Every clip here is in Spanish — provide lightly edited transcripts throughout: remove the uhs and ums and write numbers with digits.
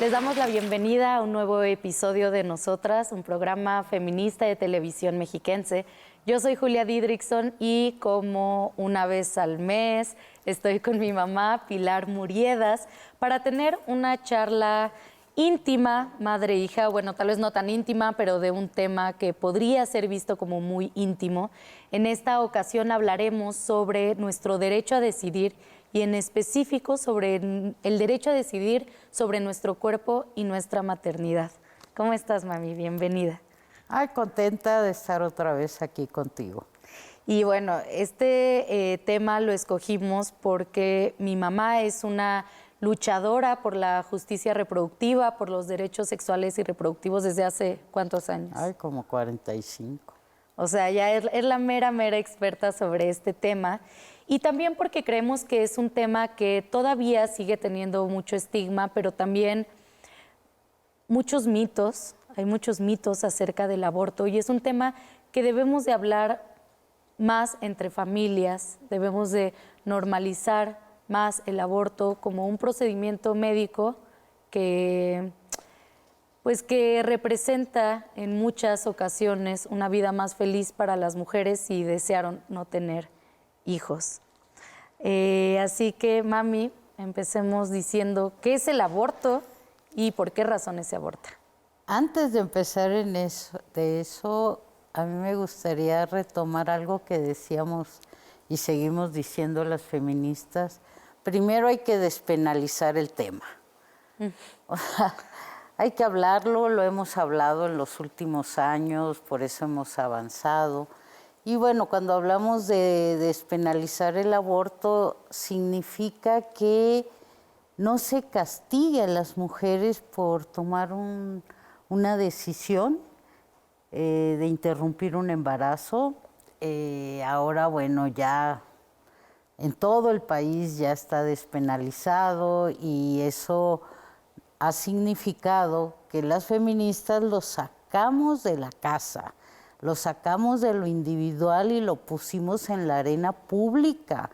Les damos la bienvenida a un nuevo episodio de Nosotras, un programa feminista de televisión mexiquense. Yo soy Julia Didrikson y como una vez al mes estoy con mi mamá, Pilar Muriedas, para tener una charla íntima, madre-hija, bueno, tal vez no tan íntima, pero de un tema que podría ser visto como muy íntimo. En esta ocasión hablaremos sobre nuestro derecho a decidir y en específico sobre el derecho a decidir sobre nuestro cuerpo y nuestra maternidad. ¿Cómo estás, mami? Bienvenida. Ay, contenta de estar otra vez aquí contigo. Y bueno, este tema lo escogimos porque mi mamá es una luchadora por la justicia reproductiva, por los derechos sexuales y reproductivos desde hace ¿cuántos años? Ay, como 45. O sea, ya es la mera experta sobre este tema. Y también porque creemos que es un tema que todavía sigue teniendo mucho estigma, pero también muchos mitos. Hay muchos mitos acerca del aborto y es un tema que debemos de hablar más entre familias, debemos de normalizar más el aborto como un procedimiento médico que representa en muchas ocasiones una vida más feliz para las mujeres si desearon no tener hijos. Así que, mami, empecemos diciendo qué es el aborto y por qué razones se aborta. Antes de empezar de eso, a mí me gustaría retomar algo que decíamos y seguimos diciendo las feministas. Primero hay que despenalizar el tema. O sea, hay que hablarlo, lo hemos hablado en los últimos años, por eso hemos avanzado. Y bueno, cuando hablamos de despenalizar el aborto, significa que no se castigue a las mujeres por tomar una decisión de interrumpir un embarazo. Ahora, bueno, ya en todo el país ya está despenalizado y eso ha significado que las feministas lo sacamos de la casa, lo sacamos de lo individual y lo pusimos en la arena pública,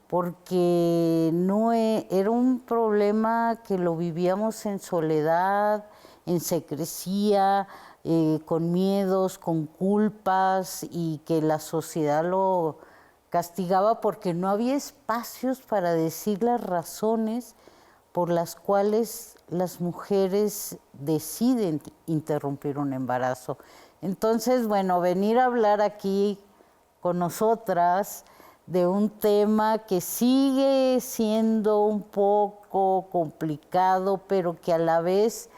porque no era un problema que lo vivíamos en soledad, en secrecía, con miedos, con culpas y que la sociedad lo castigaba porque no había espacios para decir las razones por las cuales las mujeres deciden interrumpir un embarazo. Entonces, bueno, venir a hablar aquí con nosotras de un tema que sigue siendo un poco complicado, pero que a la vez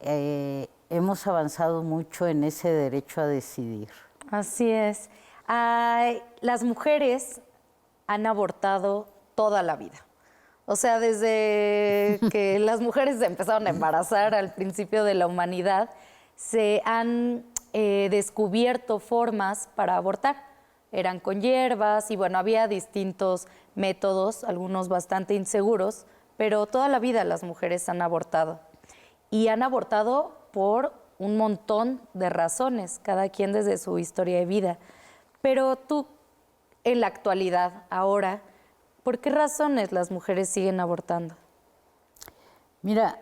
hemos avanzado mucho en ese derecho a decidir. Así es. Las mujeres han abortado toda la vida. O sea, desde que las mujeres se empezaron a embarazar al principio de la humanidad, se han descubierto formas para abortar. Eran con hierbas y bueno, había distintos métodos, algunos bastante inseguros, pero toda la vida las mujeres han abortado. Y han abortado por un montón de razones, cada quien desde su historia de vida. Pero tú, en la actualidad, ahora, ¿por qué razones las mujeres siguen abortando? Mira,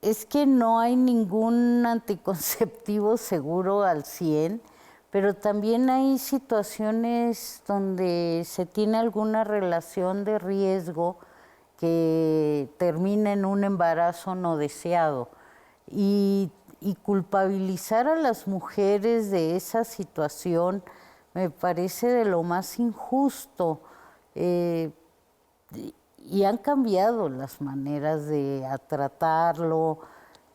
es que no hay ningún anticonceptivo seguro al 100, pero también hay situaciones donde se tiene alguna relación de riesgo que termina en un embarazo no deseado. Y culpabilizar a las mujeres de esa situación me parece de lo más injusto. Y han cambiado las maneras de tratarlo,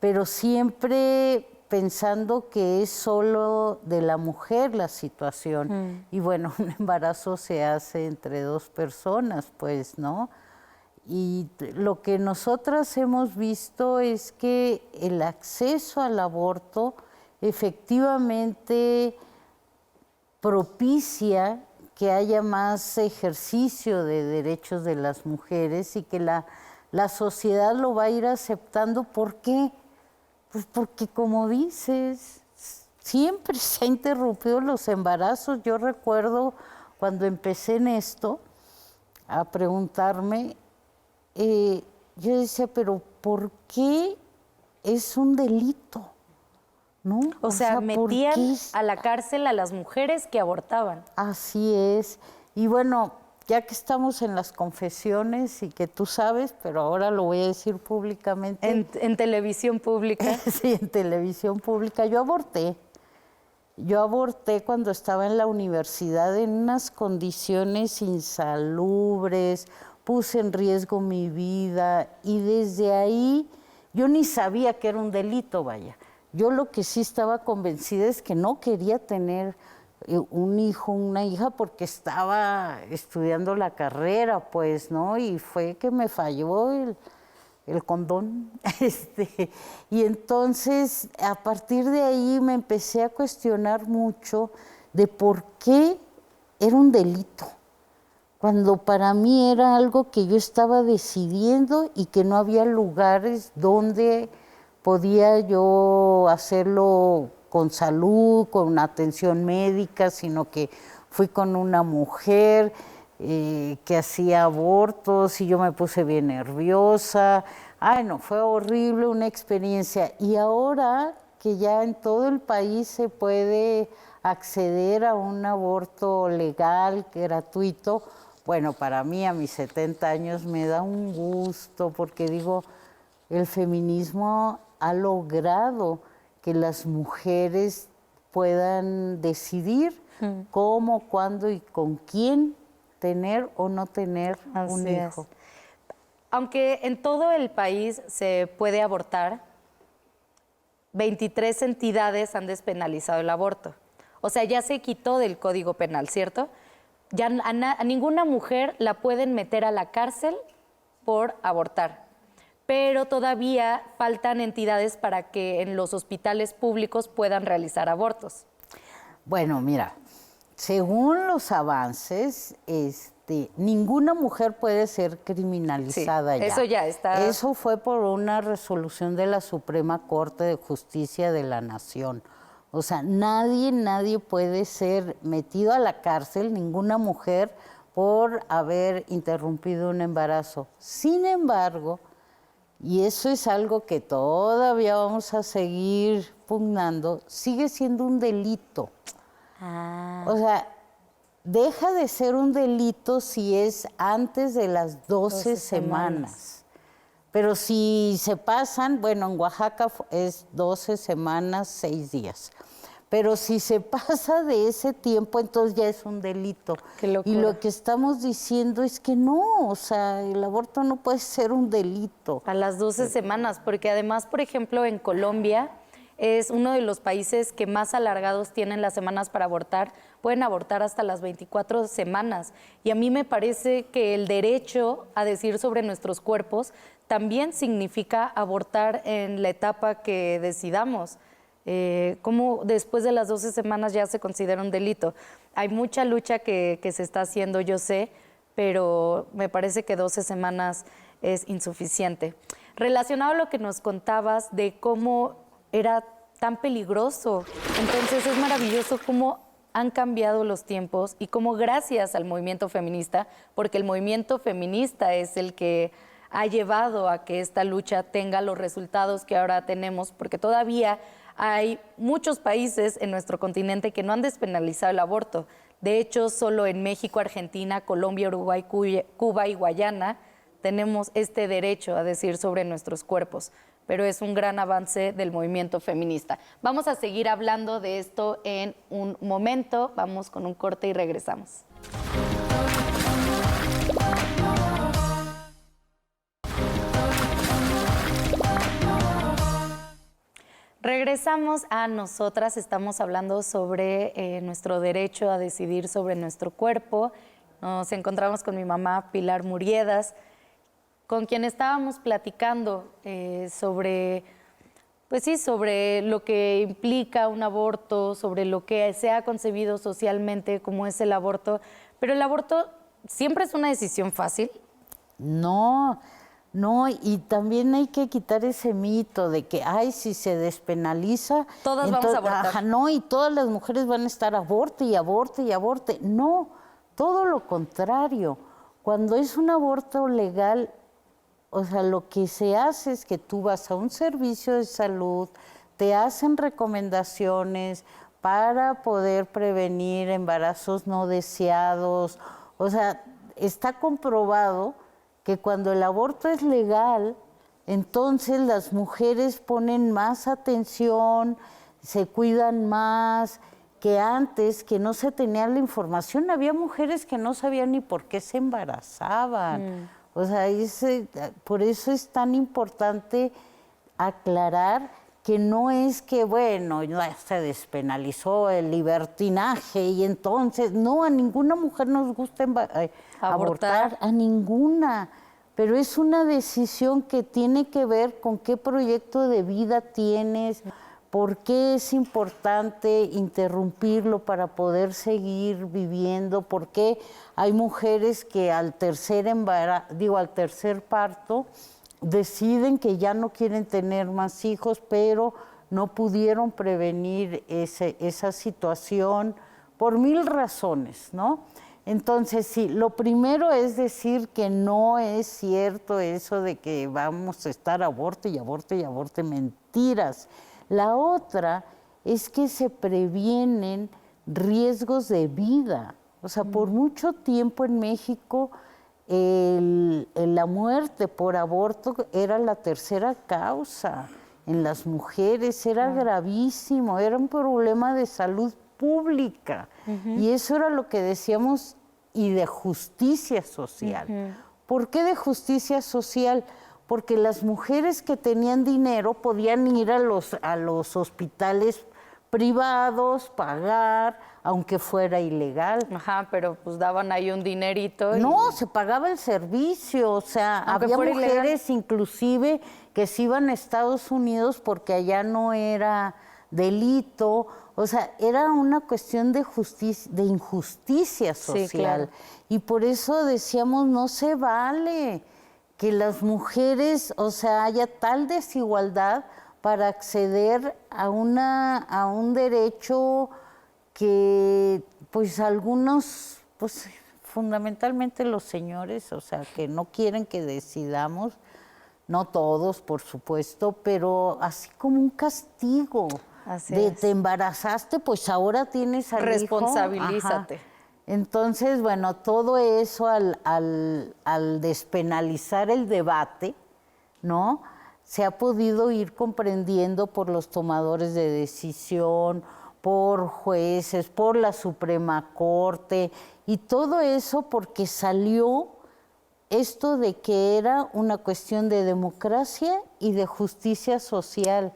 pero siempre pensando que es solo de la mujer la situación. Y bueno, un embarazo se hace entre dos personas, pues, ¿no? Y lo que nosotras hemos visto es que el acceso al aborto efectivamente propicia que haya más ejercicio de derechos de las mujeres y que la sociedad lo va a ir aceptando. ¿Por qué? Pues porque, como dices, siempre se han interrumpido los embarazos. Yo recuerdo cuando empecé en esto a preguntarme, yo decía, pero ¿por qué es un delito, ¿no? O sea, ¿por metían qué? a la cárcel a las mujeres que abortaban. Así es. Y bueno, ya que estamos en las confesiones y que tú sabes, pero ahora lo voy a decir públicamente. En televisión pública. Sí, en televisión pública. Yo aborté. Yo aborté cuando estaba en la universidad en unas condiciones insalubres, puse en riesgo mi vida y desde ahí yo ni sabía que era un delito, vaya. Yo lo que sí estaba convencida es que no quería tener un hijo, una hija, porque estaba estudiando la carrera, pues, ¿no? Y fue que me falló el condón. Y entonces, a partir de ahí me empecé a cuestionar mucho de por qué era un delito, cuando para mí era algo que yo estaba decidiendo y que no había lugares donde podía yo hacerlo con salud, con atención médica, sino que fui con una mujer que hacía abortos y yo me puse bien nerviosa. Ay, no, fue horrible una experiencia. Y ahora que ya en todo el país se puede acceder a un aborto legal, gratuito, bueno, para mí a mis 70 años me da un gusto porque digo, el feminismo ha logrado que las mujeres puedan decidir cómo, cuándo y con quién tener o no tener un hijo. Aunque en todo el país se puede abortar, 23 entidades han despenalizado el aborto. O sea, ya se quitó del Código Penal, ¿cierto? Ya a ninguna mujer la pueden meter a la cárcel por abortar. Pero todavía faltan entidades para que en los hospitales públicos puedan realizar abortos. Bueno, mira, según los avances, ninguna mujer puede ser criminalizada sí, ya. Eso ya está. Eso fue por una resolución de la Suprema Corte de Justicia de la Nación. O sea, nadie puede ser metido a la cárcel, ninguna mujer, por haber interrumpido un embarazo. Sin embargo, y eso es algo que todavía vamos a seguir pugnando, sigue siendo un delito. O sea, deja de ser un delito si es antes de las 12 semanas. Pero si se pasan, bueno, en Oaxaca es 12 semanas, 6 días. Pero si se pasa de ese tiempo, entonces ya es un delito. Qué locura. Y lo que estamos diciendo es que no, o sea, el aborto no puede ser un delito. A las 12 semanas, porque además, por ejemplo, en Colombia es uno de los países que más alargados tienen las semanas para abortar. Pueden abortar hasta las 24 semanas. Y a mí me parece que el derecho a decir sobre nuestros cuerpos también significa abortar en la etapa que decidamos. Cómo después de las 12 semanas ya se considera un delito. Hay mucha lucha que se está haciendo, yo sé, pero me parece que 12 semanas es insuficiente. Relacionado a lo que nos contabas de cómo era tan peligroso, entonces es maravilloso cómo han cambiado los tiempos y cómo gracias al movimiento feminista, porque el movimiento feminista es el que ha llevado a que esta lucha tenga los resultados que ahora tenemos, porque todavía hay muchos países en nuestro continente que no han despenalizado el aborto. De hecho, solo en México, Argentina, Colombia, Uruguay, Cuba y Guayana tenemos este derecho a decir sobre nuestros cuerpos, pero es un gran avance del movimiento feminista. Vamos a seguir hablando de esto en un momento. Vamos con un corte y regresamos. Regresamos a nosotras, estamos hablando sobre nuestro derecho a decidir sobre nuestro cuerpo. Nos encontramos con mi mamá Pilar Muriedas, con quien estábamos platicando sobre lo que implica un aborto, sobre lo que se ha concebido socialmente como es el aborto. Pero el aborto siempre es una decisión fácil. No, y también hay que quitar ese mito de que, ay, si se despenaliza... Todas vamos a abortar. No, y todas las mujeres van a estar aborte y aborte y aborte. No, todo lo contrario. Cuando es un aborto legal, o sea, lo que se hace es que tú vas a un servicio de salud, te hacen recomendaciones para poder prevenir embarazos no deseados. O sea, está comprobado que cuando el aborto es legal, entonces las mujeres ponen más atención, se cuidan más, que antes, que no se tenía la información. Había mujeres que no sabían ni por qué se embarazaban. O sea, por eso es tan importante aclarar que no es que, bueno, ya se despenalizó el libertinaje y entonces, no, a ninguna mujer nos gusta abortar, a ninguna. Pero es una decisión que tiene que ver con qué proyecto de vida tienes, por qué es importante interrumpirlo para poder seguir viviendo, por qué hay mujeres que al tercer parto deciden que ya no quieren tener más hijos, pero no pudieron prevenir esa situación por 1000 razones, ¿no? Entonces, sí, lo primero es decir que no es cierto eso de que vamos a estar aborte y aborte y aborte, mentiras. La otra es que se previenen riesgos de vida. O sea, por mucho tiempo en México la muerte por aborto era la tercera causa en las mujeres, era gravísimo, era un problema de salud pública. Y eso era lo que decíamos, y de justicia social. ¿Por qué de justicia social? Porque las mujeres que tenían dinero podían ir a los hospitales privados, pagar, aunque fuera ilegal. Ajá, pero pues daban ahí un dinerito. No, se pagaba el servicio, o sea, había mujeres inclusive que se iban a Estados Unidos porque allá no era delito. O sea, era una cuestión de justicia, de injusticia social. Sí, claro. Y por eso decíamos, no se vale que las mujeres, o sea, haya tal desigualdad para acceder a un derecho que, pues, algunos, pues, fundamentalmente los señores, o sea, que no quieren que decidamos, no todos, por supuesto, pero así como un castigo. Te embarazaste, pues ahora tienes al Responsabilízate. Hijo. Entonces, bueno, todo eso al despenalizar el debate, ¿no?, se ha podido ir comprendiendo por los tomadores de decisión, por jueces, por la Suprema Corte, y todo eso porque salió esto de que era una cuestión de democracia y de justicia social.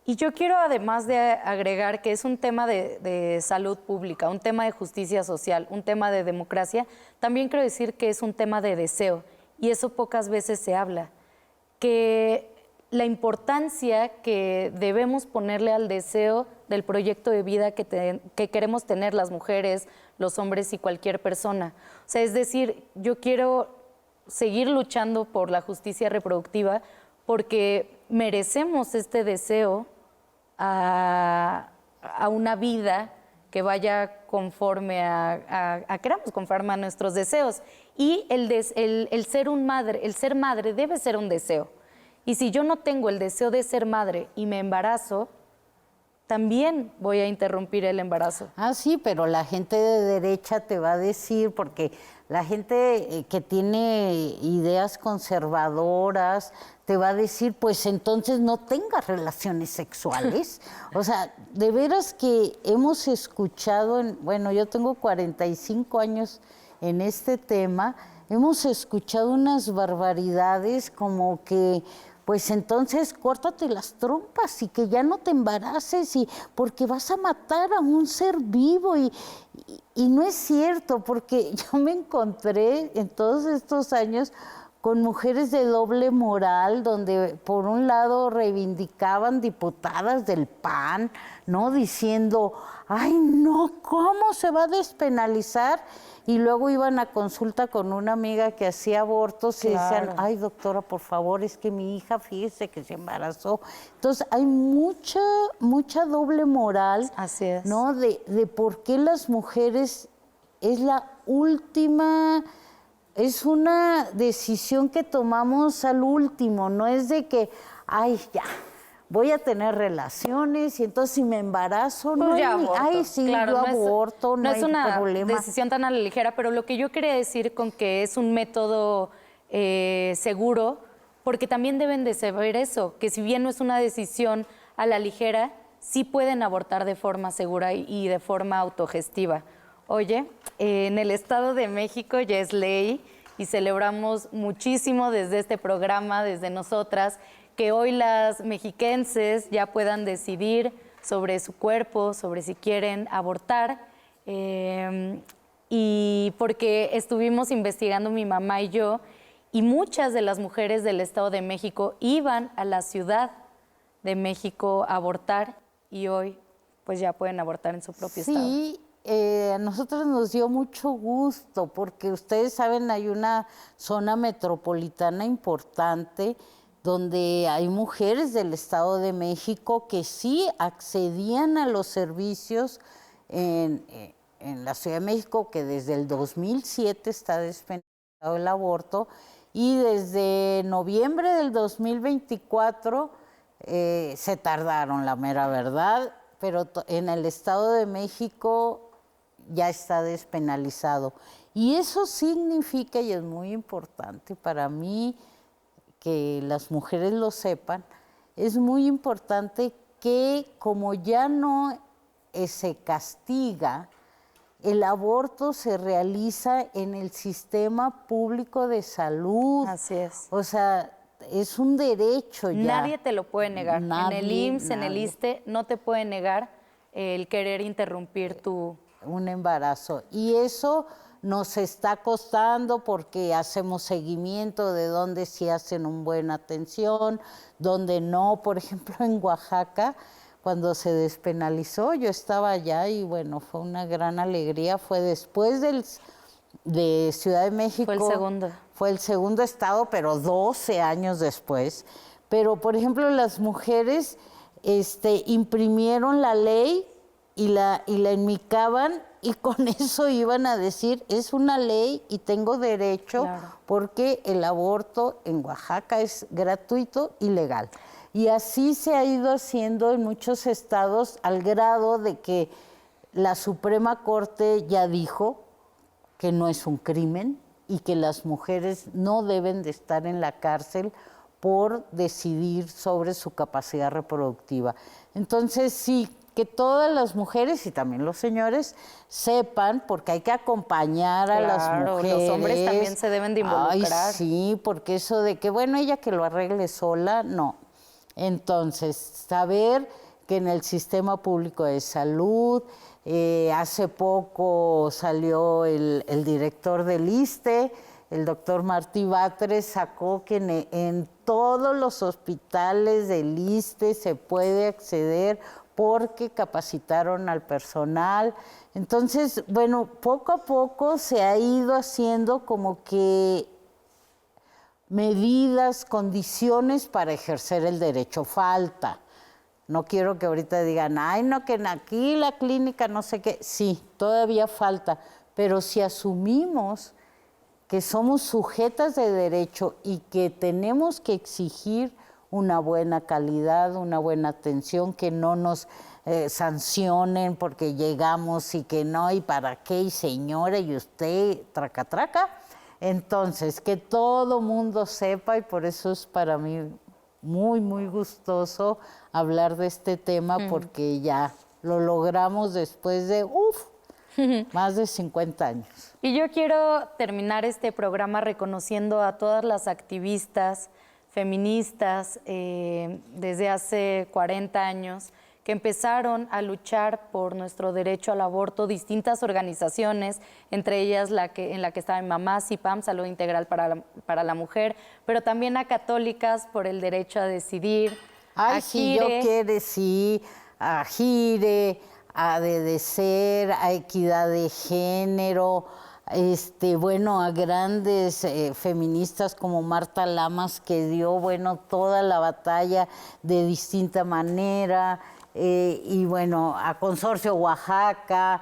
Y yo quiero además de agregar que es un tema de salud pública, un tema de justicia social, un tema de democracia, también quiero decir que es un tema de deseo, y eso pocas veces se habla, que la importancia que debemos ponerle al deseo del proyecto de vida que queremos tener las mujeres, los hombres y cualquier persona. O sea, es decir, yo quiero seguir luchando por la justicia reproductiva porque merecemos este deseo a una vida que vaya conforme queramos, conforme a nuestros deseos. Y el ser madre debe ser un deseo. Y si yo no tengo el deseo de ser madre y me embarazo, también voy a interrumpir el embarazo. Ah, sí, pero la gente de derecha te va a decir, porque la gente que tiene ideas conservadoras te va a decir, pues entonces no tengas relaciones sexuales. O sea, de veras que hemos escuchado, bueno, yo tengo 45 años en este tema, hemos escuchado unas barbaridades como que, pues entonces córtate las trompas y que ya no te embaraces, porque vas a matar a un ser vivo. Y no es cierto, porque yo me encontré en todos estos años con mujeres de doble moral, donde por un lado reivindicaban diputadas del PAN, ¿no?, diciendo, ay no, ¿cómo se va a despenalizar? Y luego iban a consulta con una amiga que hacía abortos y decían, ay doctora, por favor, es que mi hija, fíjese que se embarazó. Entonces hay mucha doble moral. Así es. ¿No?, de por qué las mujeres es la última es una decisión que tomamos al último, no es de que, ay, ya, voy a tener relaciones y entonces si me embarazo, Pues no ya hay, aborto. ay, sí, Claro, yo aborto, no no hay es una problema. decisión tan a la ligera, pero lo que yo quería decir con que es un método seguro, porque también deben de saber eso, que si bien no es una decisión a la ligera, sí pueden abortar de forma segura y de forma autogestiva. Oye, en el Estado de México ya es ley y celebramos muchísimo desde este programa, desde nosotras, que hoy las mexiquenses ya puedan decidir sobre su cuerpo, sobre si quieren abortar. Y porque estuvimos investigando mi mamá y yo, y muchas de las mujeres del Estado de México iban a la Ciudad de México a abortar y hoy pues ya pueden abortar en su propio estado. Sí, a nosotros nos dio mucho gusto porque ustedes saben, hay una zona metropolitana importante donde hay mujeres del Estado de México que sí accedían a los servicios en la Ciudad de México, que desde el 2007 está despenalizado el aborto, y desde noviembre del 2024 se tardaron, la mera verdad, pero en el Estado de México ya está despenalizado. Y eso significa, y es muy importante para mí que las mujeres lo sepan, es muy importante que como ya no se castiga, el aborto se realiza en el sistema público de salud. Así es. O sea, es un derecho ya. Nadie te lo puede negar. Nadie, en el IMSS, en el nadie. ISSSTE, no te puede negar el querer interrumpir tu... Un embarazo. Y eso nos está costando porque hacemos seguimiento de dónde sí hacen una buena atención, dónde no. Por ejemplo, en Oaxaca, cuando se despenalizó, yo estaba allá y bueno, fue una gran alegría. Fue después de Ciudad de México. Fue el segundo. Fue el segundo estado, pero 12 años después. Pero, por ejemplo, las mujeres imprimieron la ley y la enmicaban y con eso iban a decir, es una ley y tengo derecho, Claro. porque el aborto en Oaxaca es gratuito y legal. Y así se ha ido haciendo en muchos estados al grado de que la Suprema Corte ya dijo que no es un crimen y que las mujeres no deben de estar en la cárcel por decidir sobre su capacidad reproductiva. Entonces, sí, que todas las mujeres y también los señores sepan, porque hay que acompañar a las Claro, mujeres. los hombres también se deben de involucrar. Ay, sí, porque eso de que, bueno, ella que lo arregle sola, no. Entonces, saber que en el sistema público de salud, hace poco salió el director del ISSSTE, el doctor Martí Batres, sacó que en todos los hospitales del ISSSTE se puede acceder porque capacitaron al personal. Entonces, bueno, poco a poco se ha ido haciendo como que medidas, condiciones para ejercer el derecho. Falta. No quiero que ahorita digan, ay, no, que aquí la clínica no sé qué. Sí, todavía falta. Pero si asumimos que somos sujetas de derecho y que tenemos que exigir una buena calidad, una buena atención, que no nos sancionen porque llegamos y que no, y para qué, y señora, y usted, traca, traca. Entonces, que todo mundo sepa, y por eso es para mí muy, muy gustoso hablar de este tema, porque ya lo logramos después de, más de 50 años. Y yo quiero terminar este programa reconociendo a todas las activistas feministas desde hace 40 años que empezaron a luchar por nuestro derecho al aborto, distintas organizaciones, entre ellas en la que estaba mi mamá, CIPAM, Salud Integral para la Mujer, pero también a católicas por el derecho a decidir. Ay, a sí, yo Gire. quiero, sí, a Gire, a Dedecer, a Equidad de Género, bueno, a grandes feministas como Marta Lamas, que dio, bueno, toda la batalla de distinta manera, y bueno, a Consorcio Oaxaca,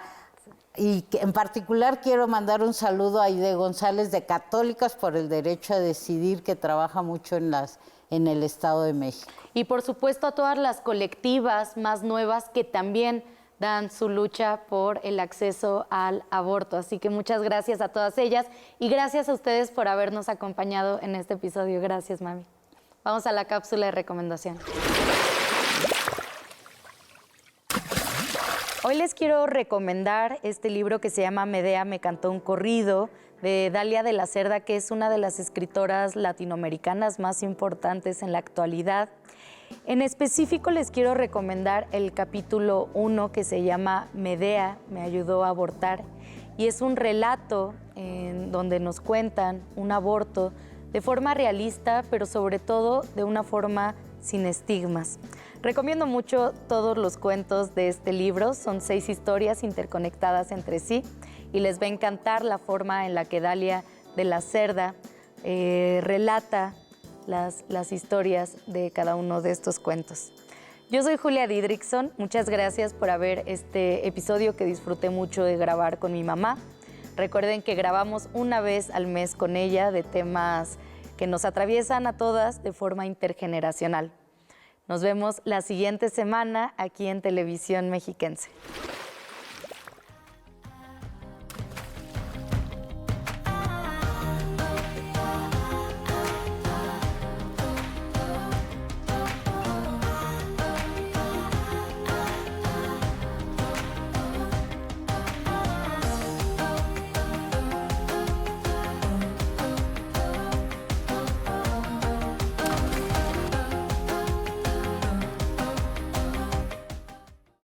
Y en particular quiero mandar un saludo a Aide González de Católicas por el Derecho a Decidir, que trabaja mucho en el Estado de México. Y por supuesto a todas las colectivas más nuevas que también dan su lucha por el acceso al aborto. Así que muchas gracias a todas ellas y gracias a ustedes por habernos acompañado en este episodio. Gracias, mami. Vamos a la cápsula de recomendación. Hoy les quiero recomendar este libro que se llama Medea me cantó un corrido, de Dalia de la Cerda, que es una de las escritoras latinoamericanas más importantes en la actualidad. En específico les quiero recomendar el capítulo 1 que se llama Medea me ayudó a abortar, y es un relato en donde nos cuentan un aborto de forma realista, pero sobre todo de una forma sin estigmas. Recomiendo mucho todos los cuentos de este libro, son 6 historias interconectadas entre sí y les va a encantar la forma en la que Dalia de la Cerda relata las historias de cada uno de estos cuentos. Yo soy Julia Didrikson, muchas gracias por ver este episodio que disfruté mucho de grabar con mi mamá. Recuerden que grabamos una vez al mes con ella de temas que nos atraviesan a todas de forma intergeneracional. Nos vemos la siguiente semana aquí en Televisión Mexiquense.